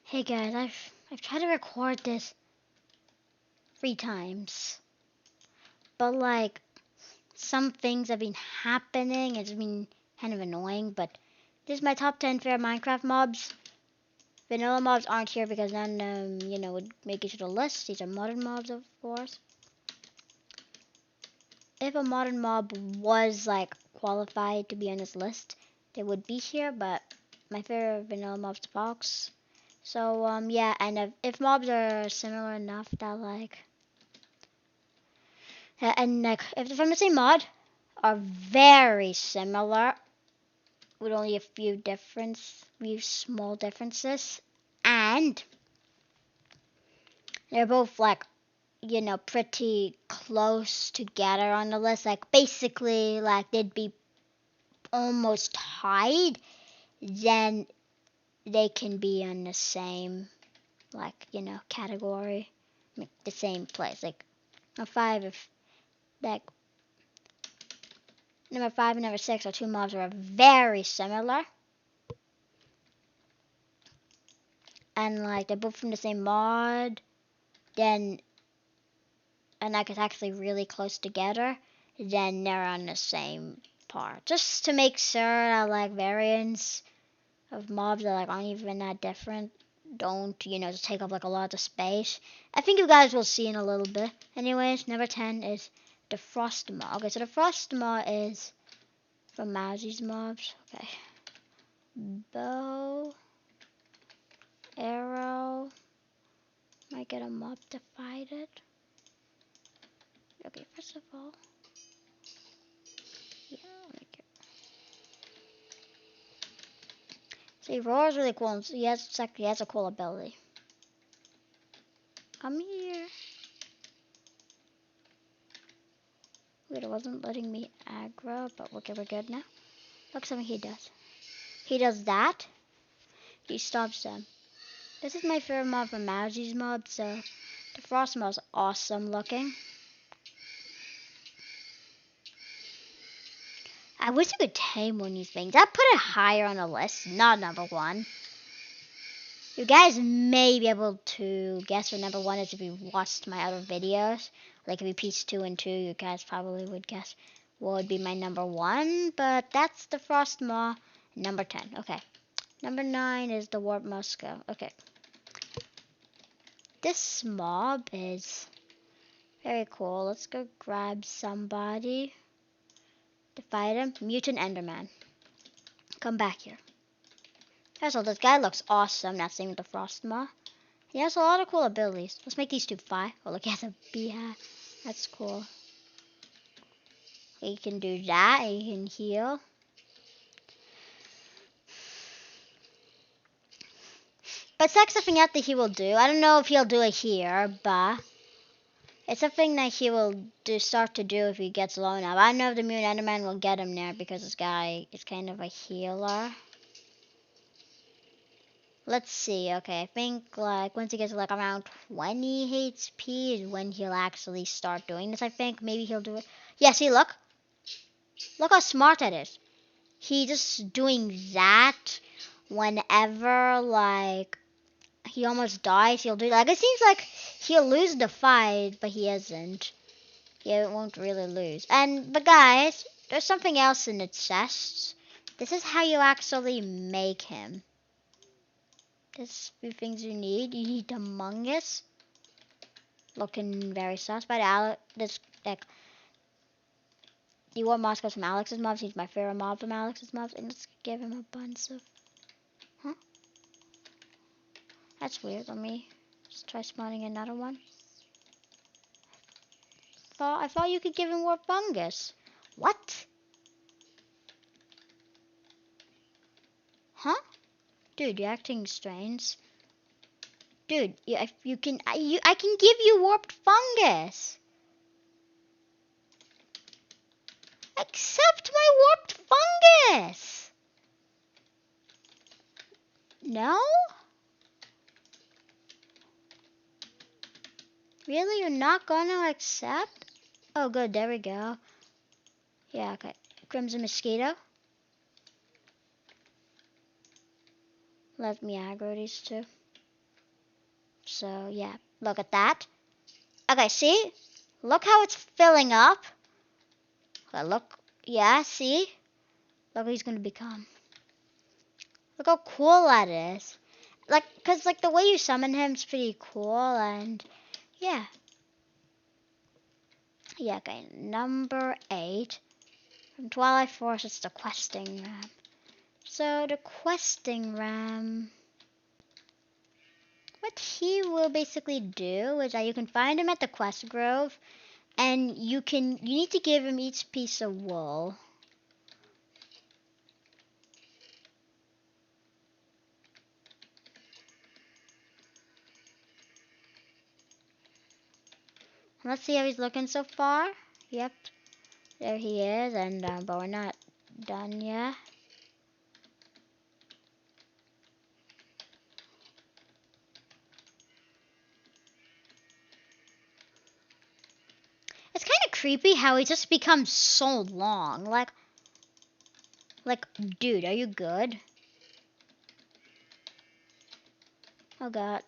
Hey guys, I've tried to record this 3 times, but like some things have been happening. It's been kind of annoying, but this is my top 10 favorite Minecraft mobs. Vanilla mobs aren't here because none would make it to the list. These are modern mobs, of course. If a modern mob was like qualified to be on this list, they would be here, but my favorite vanilla mobs are fox. So yeah, and if mobs are similar enough that like and like if they're from the same mod, are very similar with only a few small differences, and they're both like pretty close together on the list. Like basically, like they'd be almost tied. Then they can be in the same category, like, the same place. Like a five if like number 5 and number 6 are two mobs that are very similar. And like they're both from the same mod, then and like it's actually really close together, then they're on the same part. Just to make sure that like variants of mobs that like aren't even that different don't, just take up like a lot of space. I think you guys will see in a little bit. Anyways, number 10 is the Frost Maw. Okay, so the Frost Maw is from Mowzie's mobs. Okay. Bow, arrow. Might get a mob to fight it. Okay, first of all, yeah, make it. See, Roar's really cool. He has a cool ability. Come here. Wait, it wasn't letting me aggro, but okay, we're good now. Look, something he does. He does that. He stops them. This is my favorite mob from Mowzie's mob, so the Frost Maw is awesome looking. I wish I could tame one of these things. I'd put it higher on the list, not number 1. You guys may be able to guess what number 1 is if you watched my other videos. Like if you pieced 2 and 2, you guys probably would guess what would be my number 1. But that's the Frost Maw, number 10. Okay. Number 9 is the Warp Musco. Okay. This mob is very cool. Let's go grab somebody to fight him. Mutant Enderman. Come back here. So this guy looks awesome. That's same with the Frost Maw. He has a lot of cool abilities. Let's make these two fly. Oh, look, he has a beehive. That's cool. He can do that. He can heal. But it's like something else that he will do. I don't know if he'll do it here, but it's something that he will start to do if he gets low enough. I don't know if the Mutant Enderman will get him there because this guy is kind of a healer. Let's see. Okay, I think like once he gets like around 20 HP is when he'll actually start doing this. I think maybe he'll do it. Yeah, see, look how smart that is. He just doing that whenever like he almost dies. He'll do that. Like, it seems like he'll lose the fight, but he isn't. He won't really lose. But guys, there's something else in the chests. This is how you actually make him. There's a few things you need. You need the Mungus. Looking very sus. But this, like, the War Moscow from Alex's mobs. He's my favorite mob from Alex's mobs. And let's give him a bunch of... Huh? That's weird. Let me just try spawning another one. I thought you could give him Warp Fungus. What? Huh? Dude, you're acting strange. Dude, I can give you warped fungus. Accept my warped fungus. No? Really, you're not gonna accept? Oh, good. There we go. Yeah, okay. Crimson Mosquito. Let me aggro these two. So, yeah, look at that. Okay, see? Look how it's filling up. Okay, look. Yeah, see? Look what he's going to become. Look how cool that is. Like, because, like, the way you summon him is pretty cool, and, yeah. Yeah, okay, number 8. From Twilight Forest, it's the questing ram. So, the questing ram, what he will basically do is that you can find him at the quest grove, and you need to give him each piece of wool. Let's see how he's looking so far. Yep, there he is, and but we're not done yet. It's kind of creepy how he just becomes so long. Like, dude, are you good? Oh God,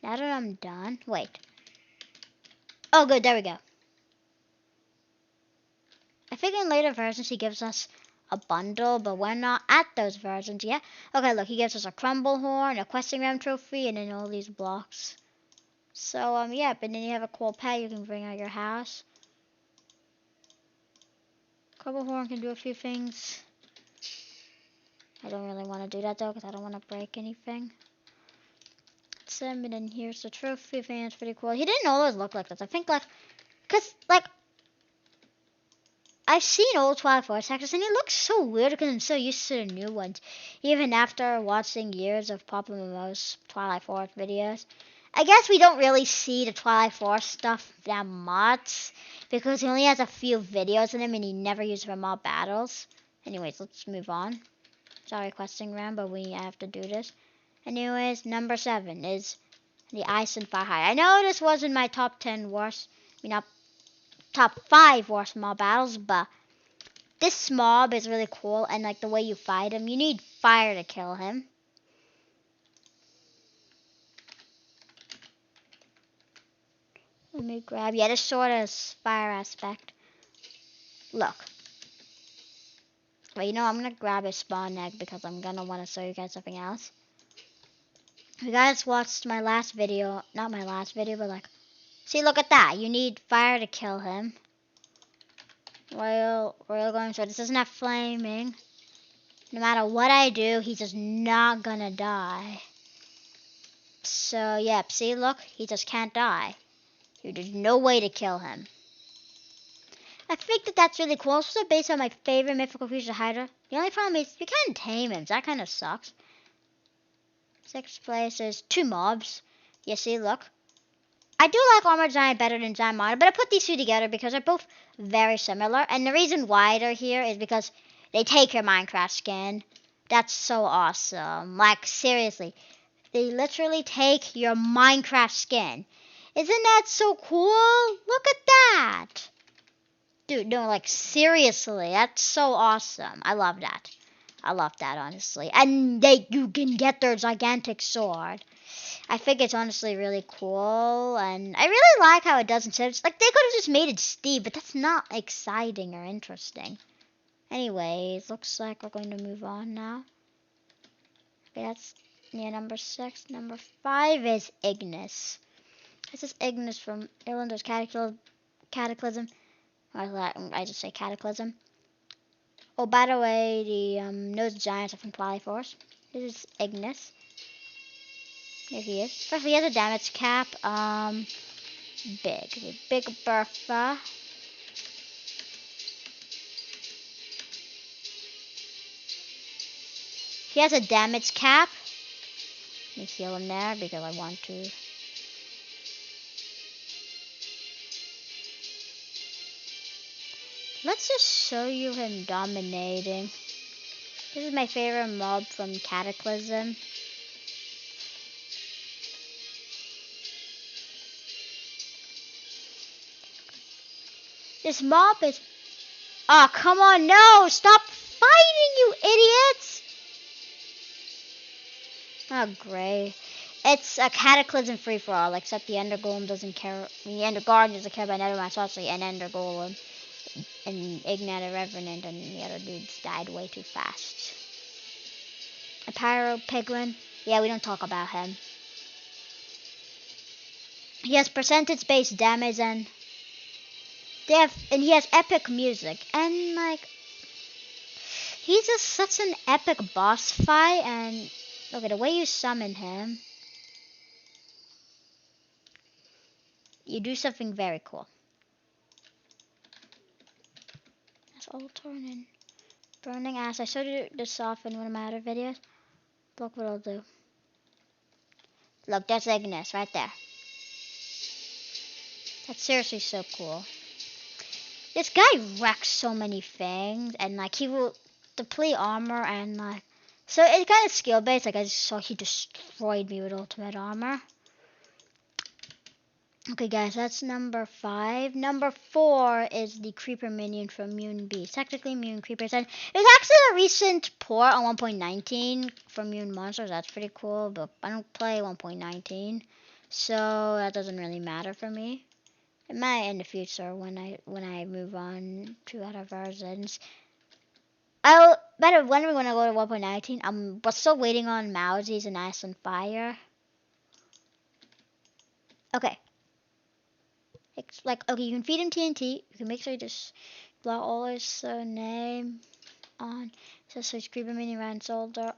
now that I'm done, wait. Oh, good, there we go. I think in later versions he gives us a bundle, but we're not at those versions yet. Okay, look, he gives us a crumble horn, a questing ram trophy, and then all these blocks. So, yeah, but then you have a cool pet you can bring out your house. Crumble horn can do a few things. I don't really want to do that though, because I don't want to break anything. And then here's the trophy. I think it's pretty cool. He didn't always look like this. I think because I've seen old Twilight Forest actors, and it looks so weird because I'm so used to the new ones. Even after watching years of Papa Momo's Twilight Forest videos. I guess we don't really see the Twilight Forest stuff that much because he only has a few videos in him and he never uses them in mob battles. Anyways, let's move on. Sorry, questing ram, but we have to do this. Anyways, number 7 is the Ice and Fire High. I know this wasn't my top 10 worst, not top 5 worst mob battles, but this mob is really cool, and like the way you fight him, you need fire to kill him. Let me grab, yeah, this sword has fire aspect. Look. But you know, I'm gonna grab a spawn egg because I'm gonna want to show you guys something else. If you guys watched my last video, not my last video, but like, see, look at that. You need fire to kill him. Royal going sword. This doesn't have flaming. No matter what I do, he's just not gonna die. So, yep, see, look, he just can't die. There's no way to kill him. I think that's really cool. It's also based on my favorite mythical creature, Hydra. The only problem is you can't tame him, so that kind of sucks. 6th place is 2 mobs. You see, look. I do like Armored Giant better than Giant Monitor, but I put these two together because they're both very similar. And the reason why they're here is because they take your Minecraft skin. That's so awesome. Like, seriously. They literally take your Minecraft skin. Isn't that so cool? Look at that. Dude, no, like, seriously. That's so awesome. I love that. I love that, honestly. And you can get their gigantic sword. I think it's honestly really cool, and I really like how it does instead. Like, they could have just made it Steve, but that's not exciting or interesting. Anyways, looks like we're going to move on now. Okay, that's number 6. Number 5 is Ignis. This is Ignis from Illinder's Cataclysm. I just say Cataclysm. Oh, by the way, the Nose Giants are from Twilight Forest. This is Ignis. There he is. First, he has a damage cap. Big Bertha. He has a damage cap. Let me heal him there because I want to. Let's just show you him dominating. This is my favorite mob from Cataclysm. This mob is... Oh, come on, no! Stop fighting, you idiots! not gray. It's a cataclysm free for all, except the Ender Golem doesn't care. The Ender Guardian doesn't care about Nethermind Sorcery and Ender Golem and Ignited Revenant, and the other dudes died way too fast. A Pyro Piglin. Yeah, we don't talk about him. He has percentage-based damage and he has epic music, and like he's just such an epic boss fight. And look at the way you summon him. You do something very cool. That's all turning. Burning ass. I showed you this off in one of my other videos. Look what I'll do. Look, that's Ignis right there. That's seriously so cool. This guy wrecks so many things, and like he will deplete armor, and like so it's kind of skill based. Like I just saw he destroyed me with ultimate armor. Okay, guys, that's number 5. Number 4 is the creeper minion from Mutant Beasts. Technically, Mutant Creepers, and it's actually a recent port on 1.19 from Mutant Monsters. That's pretty cool, but I don't play 1.19, so that doesn't really matter for me. It might in the future when I move on to other versions. I'll better when we're gonna go to 1.19. But still waiting on Mowzies and Ice and Fire. Okay. It's like, okay, you can feed him TNT. You can make sure you just block all his name on. So his creeper mini Ryan Soldier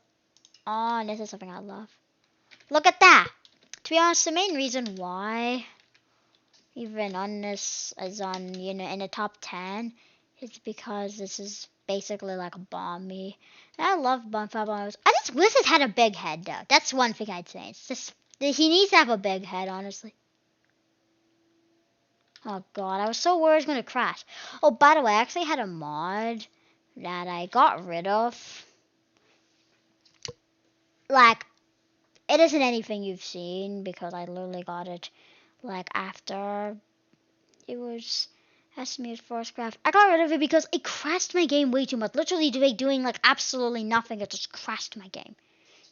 on. This is something I love. Look at that. To be honest, the main reason why even on this is on, you know, in the top 10 is because this is basically like a bomby. And I love bonfire bombs. I just wish it had a big head though. That's one thing I'd say. It's just he needs to have a big head, honestly. Oh god, I was so worried it was gonna crash. Oh, by the way, I actually had a mod that I got rid of. Like, it isn't anything you've seen because I literally got it like after it was estimated forest craft. I got rid of it because it crashed my game way too much. Literally doing like absolutely nothing. It just crashed my game.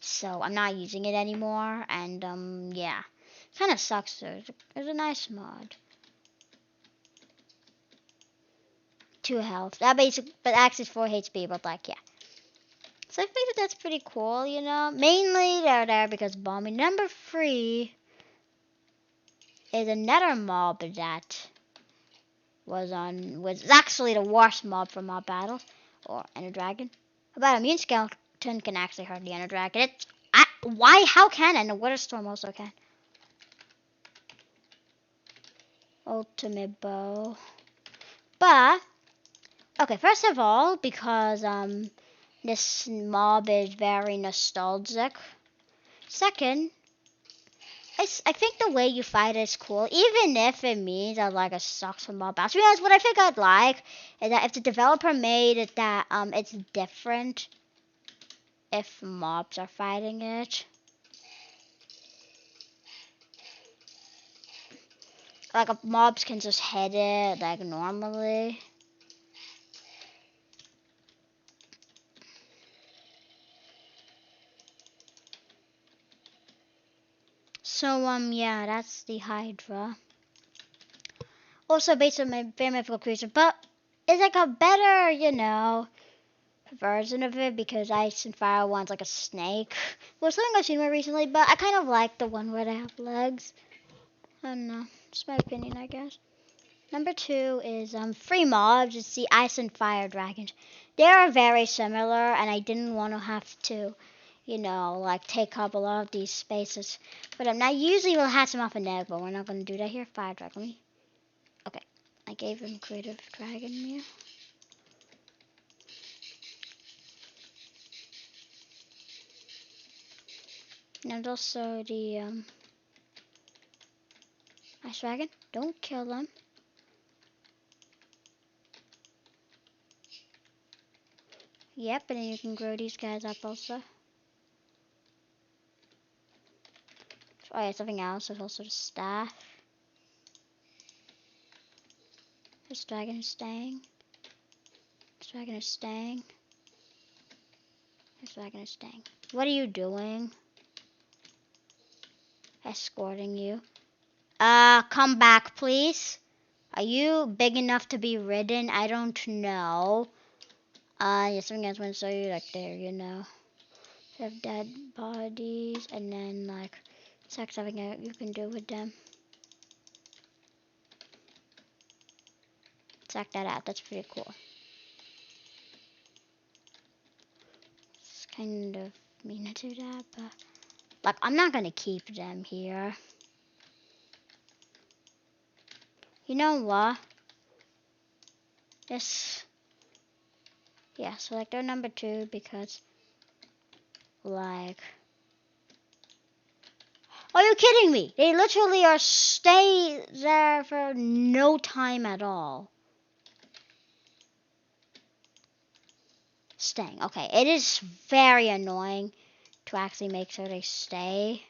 So I'm not using it anymore, and yeah. Kinda sucks though. It's a nice mod. 2 health. That basic, but actually 4 HP, but like, yeah. So I think that's pretty cool, you know. Mainly they're there because bombing. Number 3 is another mob that was actually the worst mob from mob battles, or Ender Dragon. About a Mutant Skeleton can actually hurt the Ender Dragon. Why? How can? And the Water Storm also can. Ultimate Bow. But okay, first of all, because this mob is very nostalgic. Second, I think the way you fight is cool, even if it means that like it sucks for mob battles. To be honest, what I think I'd like is that if the developer made it that it's different if mobs are fighting it. Like if mobs can just hit it like normally. So yeah, that's the Hydra. Also based on my very mythical creature, but it's like a better, you know, version of it because Ice and Fire one's like a snake. Well, something I've seen more recently, but I kind of like the one where they have legs. I don't know, just my opinion, I guess. Number 2 is free mobs. It's the Ice and Fire dragons. They are very similar, and I didn't want to have to, you know, like take up a lot of these spaces. But now usually we'll hatch them off an egg, but we're not going to do that here. Fire dragon. Okay, I gave him creative dragon meal. And also the Ice dragon. Don't kill them. Yep, and then you can grow these guys up also. Oh yeah, something else. There's also the staff. This dragon is staying. This dragon is staying. This dragon is staying. What are you doing? escorting you. Come back, please. Are you big enough to be ridden? I don't know. Yeah, something else want to show you, like, there, you know. They have dead bodies, and then, like, sex something you can do with them. Check that out. That's pretty cool. It's kind of mean to do that, but, like, I'm not gonna keep them here. You know what? This, yeah, so, like, they're number 2 because, like, are you kidding me? They literally are stay there for no time at all. Staying. Okay, it is very annoying to actually make sure they stay.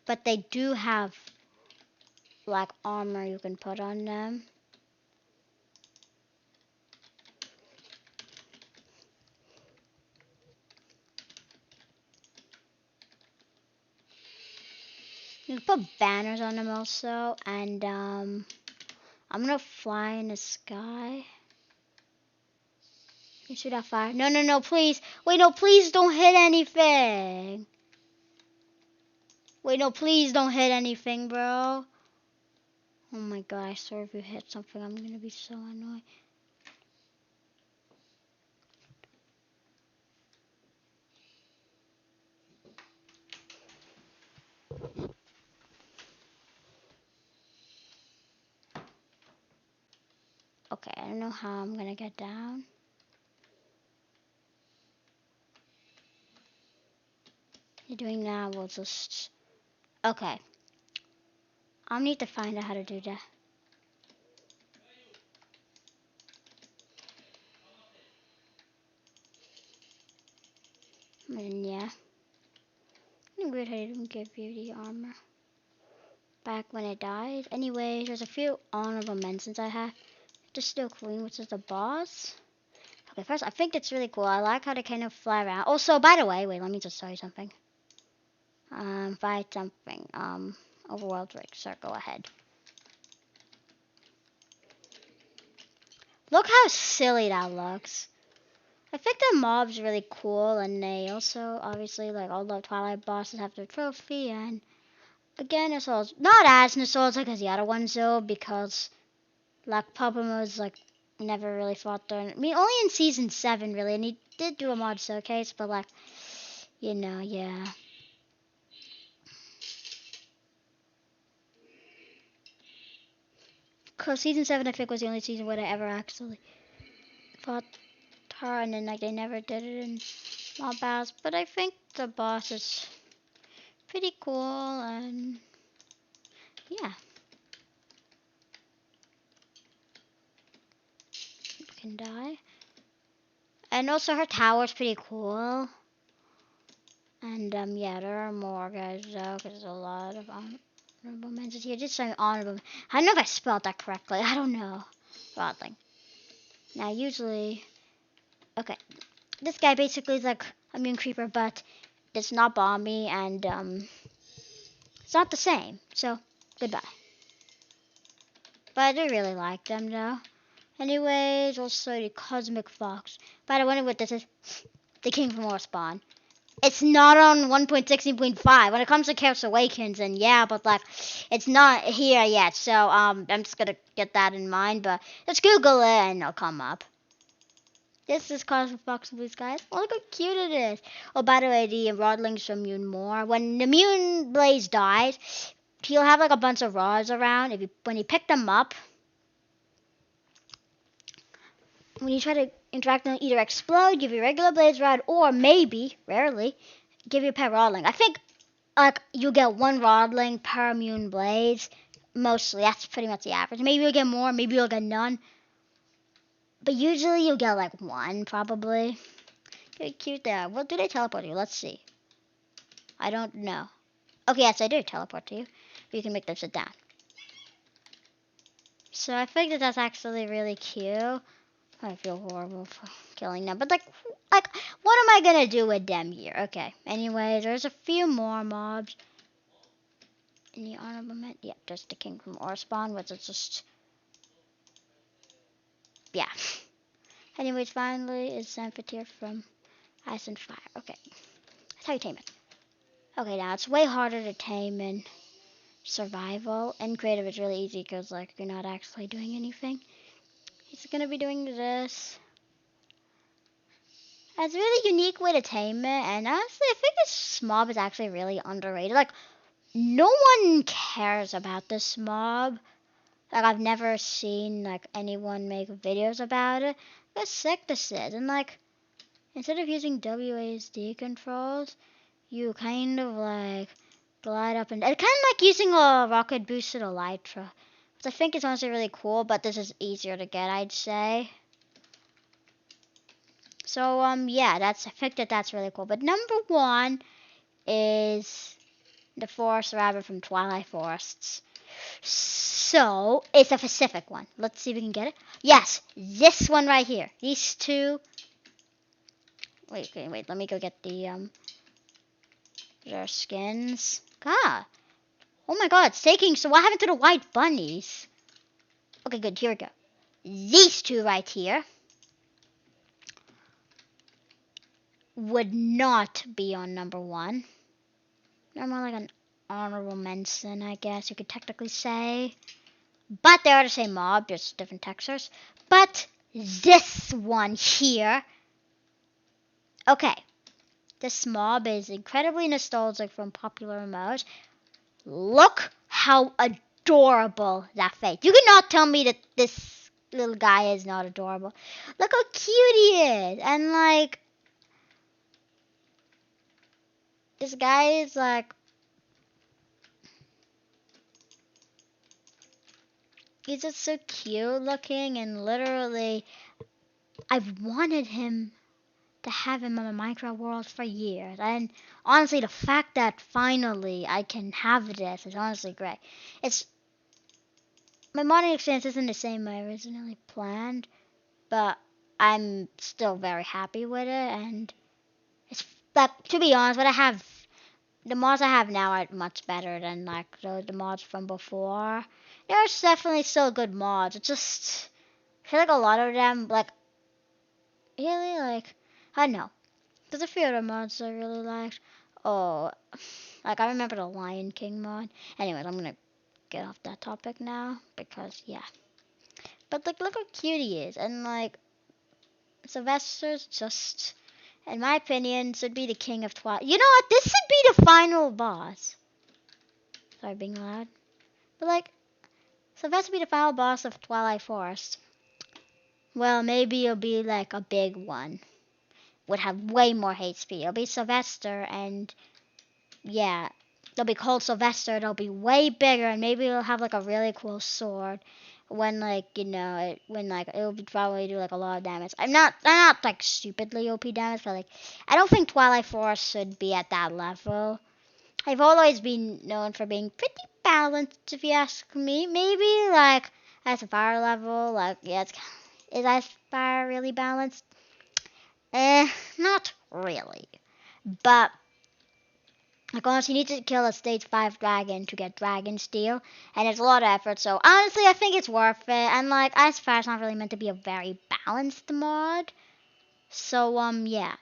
But they do have, like, armor you can put on them. You can put banners on them also. And, I'm gonna fly in the sky. You shoot out fire. No, no, no, please. Wait, no, please don't hit anything. Wait, no, please don't hit anything, bro. Oh my god, I swear if you hit something, I'm gonna be so annoyed. Okay, I don't know how I'm gonna get down. You're doing that, we'll just... Okay. I'll need to find out how to do that. And yeah. Weird how they didn't give you the armor back when it died. Anyways, there's a few honorable mentions I have. Just still clean, which is the boss. Okay, first, I think it's really cool. I like how they kind of fly around. Also, by the way, wait, let me just tell you something. Fight something. Overworld Drake, sir, go ahead. Look how silly that looks. I think the mob's really cool, and they also, obviously, like, all the Twilight bosses have their trophy, and again, it's all not as nostalgic as the other ones, though, because, like, Papa Mo's, like, never really fought there. I mean, only in Season 7, really, and he did do a mod showcase, but, like, you know, yeah. Because Season 7, I think, was the only season where I ever actually fought her, and then, like, they never did it in mob battles, but I think the boss is pretty cool, and yeah. Can die. And also her tower's pretty cool. And yeah, there are more guys though, because there's a lot of honorable mentions here. Just saying honorable. I don't know if I spelled that correctly. I don't know. Broadly. Now usually, okay, this guy basically is like a Moon Creeper, but it's not bomby, and it's not the same. So goodbye. But I do really like them though. Anyways, also the Cosmic Fox. But I wonder what this is. The King from War Spawn. It's not on 1.16.5 when it comes to Chaos Awakens, and yeah, but like, it's not here yet, so I'm just gonna get that in mind, but just Google it and it'll come up. This is Cosmic Fox and Blue Skies. Oh, look how cute it is. Oh, by the way, the rodlings from Mutant More. When the Mutant Blaze dies, he'll have like a bunch of rods around. When you pick them up, when you try to interact with them, either explode, give you a regular blaze rod, or maybe, rarely, give you a pet rodling. I think like you get one rodling per Mutant Blaze. Mostly, that's pretty much the average. Maybe you'll get more, maybe you'll get none. But usually you'll get like one, probably. Very cute there. What do they teleport you? Let's see. I don't know. Okay, yes, I do teleport to you. You can make them sit down. So I think that that's actually really cute. I feel horrible for killing them. But like, what am I gonna do with them here? Okay. Anyway, there's a few more mobs. Any honorable mention? Yeah, just the King from Ore spawn, which is just, yeah. Anyways, finally, it's Amphitheater from Ice and Fire. Okay, that's how you tame it. Okay, now it's way harder to tame in survival, and creative is really easy because like you're not actually doing anything. He's gonna be doing this. It's a really unique way to tame it, and honestly, I think this mob is actually really underrated. Like, no one cares about this mob. Like, I've never seen like anyone make videos about it. Look how sick this is, and like, instead of using WASD controls, you kind of like glide up and it's kind of like using a rocket boosted elytra, which I think is honestly really cool. But this is easier to get, I'd say. So yeah, I think that's really cool. But number one is the forest rabbit from Twilight Forests. So it's a specific one. Let's see if we can get it. Yes, this one right here. These two. Wait. Let me go get their skins. God. Oh my God, it's taking. So what happened to the white bunnies? Okay, good. Here we go. These two right here would not be on number one. They're more like an honorable mention, I guess you could technically say. But they are the same mob, just different textures. But this one here. Okay. This mob is incredibly nostalgic from popular modes. Look how adorable that face. You cannot tell me that this little guy is not adorable. Look how cute he is. And like, this guy is like, he's just so cute looking, and literally, I've wanted to have him on my Minecraft world for years. And honestly, the fact that finally I can have this is honestly great. It's my modding experience isn't the same I originally planned, but I'm still very happy with it. And it's like, to be honest, the mods I have now are much better than like the mods from before. There's definitely still good mods. It's just I feel like a lot of them like really like I don't know. There's a few other mods I really liked. Oh, like I remember the Lion King mod. Anyways, I'm gonna get off that topic now because yeah. But like, look how cute he is, and like Sylvester's just, in my opinion, should be the king of Twilight. You know what? This should be the final boss. Sorry, being loud. But like, Sylvester be the final boss of Twilight Forest. Well, maybe it'll be like a big one. Would have way more HP. It'll be Sylvester and yeah, they'll be called Sylvester. They'll be way bigger, and maybe it'll have like a really cool sword. When like when like it'll probably do like a lot of damage. I'm not like stupidly OP damage, but like I don't think Twilight Forest should be at that level. I've always been known for being pretty balanced, if you ask me. Maybe like as a fire level, like yeah, is Ice Fire really balanced? Not really, but. Like honestly, you need to kill a stage 5 dragon to get dragon steel, and it's a lot of effort. So honestly, I think it's worth it. And like Ice Fire's not really meant to be a very balanced mod, so yeah.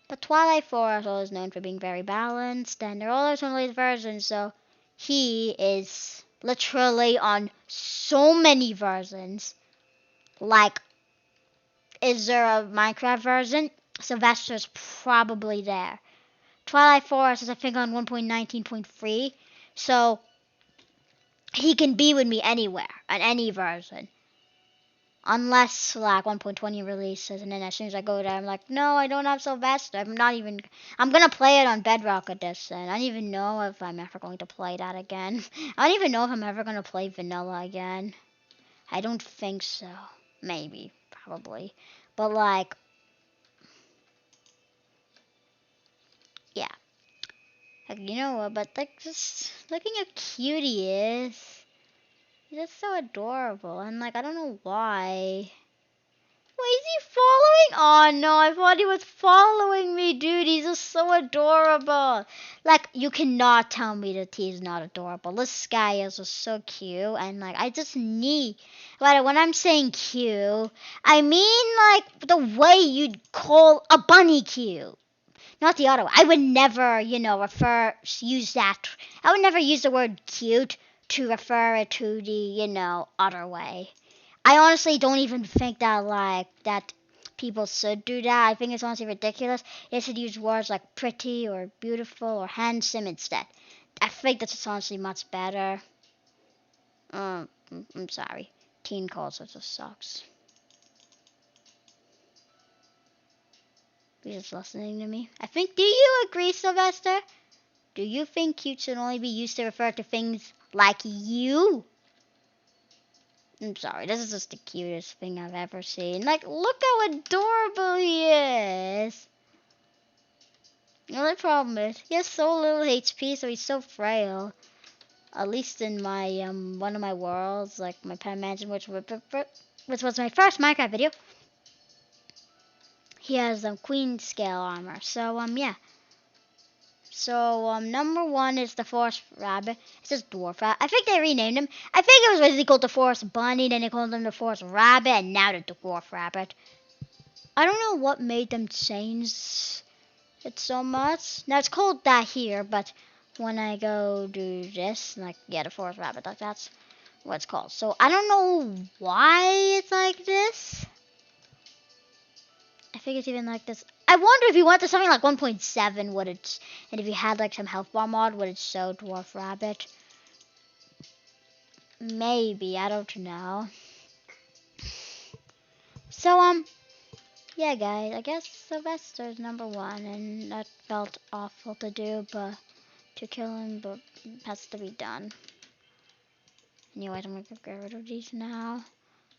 But Twilight Forest is known for being very balanced, and there are always one of these versions. So he is literally on so many versions. Like, is there a Minecraft version? Sylvester's probably there. Twilight Forest is I think on 1.19.3, so he can be with me anywhere on any version, unless like 1.20 releases, and then as soon as I go there, I'm like, no, I don't have Sylvester. I'm gonna play it on Bedrock Edition. I don't even know if I'm ever going to play that again. I don't even know if I'm ever gonna play Vanilla again. I don't think so. Maybe, probably, but like, yeah. Like, you know what, but like just looking how cute he is. He's just so adorable, and like I don't know why. Wait, is he following? Oh no, I thought he was following me, dude. He's just so adorable. Like, you cannot tell me that he's not adorable. This guy is just so cute, and like, I just need. But when I'm saying cute, I mean like the way you'd call a bunny cute. Not the other way. I would never, use that. I would never use the word cute to refer it to the, other way. I honestly don't even think that that people should do that. I think it's honestly ridiculous. They should use words like pretty or beautiful or handsome instead. I think that's honestly much better. I'm sorry. Teen culture just sucks. You're just listening to me. I think. Do you agree, Sylvester? Do you think cute should only be used to refer to things like you? I'm sorry, this is just the cutest thing I've ever seen. Like, look how adorable he is. The only problem is, he has so little HP, so he's so frail. At least in my, one of my worlds, like my Pet Mansion, which was my first Minecraft video. He has, queen scale armor, so, yeah. So, number one is the forest rabbit. It says dwarf rabbit. I think they renamed him. I think it was originally called the forest bunny, then they called him the forest rabbit, and now the dwarf rabbit. I don't know what made them change it so much. Now, it's called that here, but when I go do this, like, yeah, the forest rabbit, like, that's what it's called. So, I don't know why it's like this. I think it's even like this. I wonder if you went to something like 1.7, would it, and if you had like some health bar mod, would it show Dwarf Rabbit? Maybe, I don't know. So, yeah, guys, I guess Sylvester's number one, and that felt awful to do, but to kill him, but it has to be done. Anyways, I'm gonna get rid of these now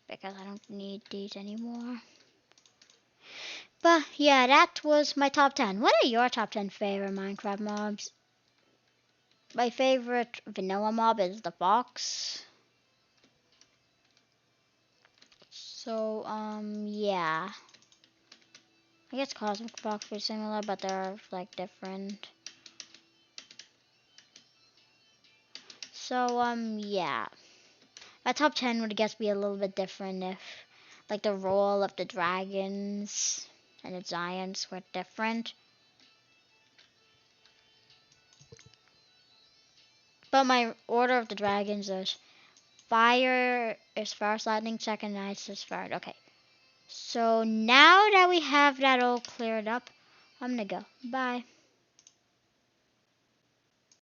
because I don't need these anymore. But yeah, that was my top 10. What are your top 10 favorite Minecraft mobs? My favorite vanilla mob is the fox. So, yeah. I guess Cosmic Fox was similar, but they're like different. So, yeah. My top 10 would I guess be a little bit different if, like, the role of the dragons and the giants were different. But my order of the dragons is fire is first, lightning second, and ice is third. Okay. So now that we have that all cleared up, I'm gonna go. Bye.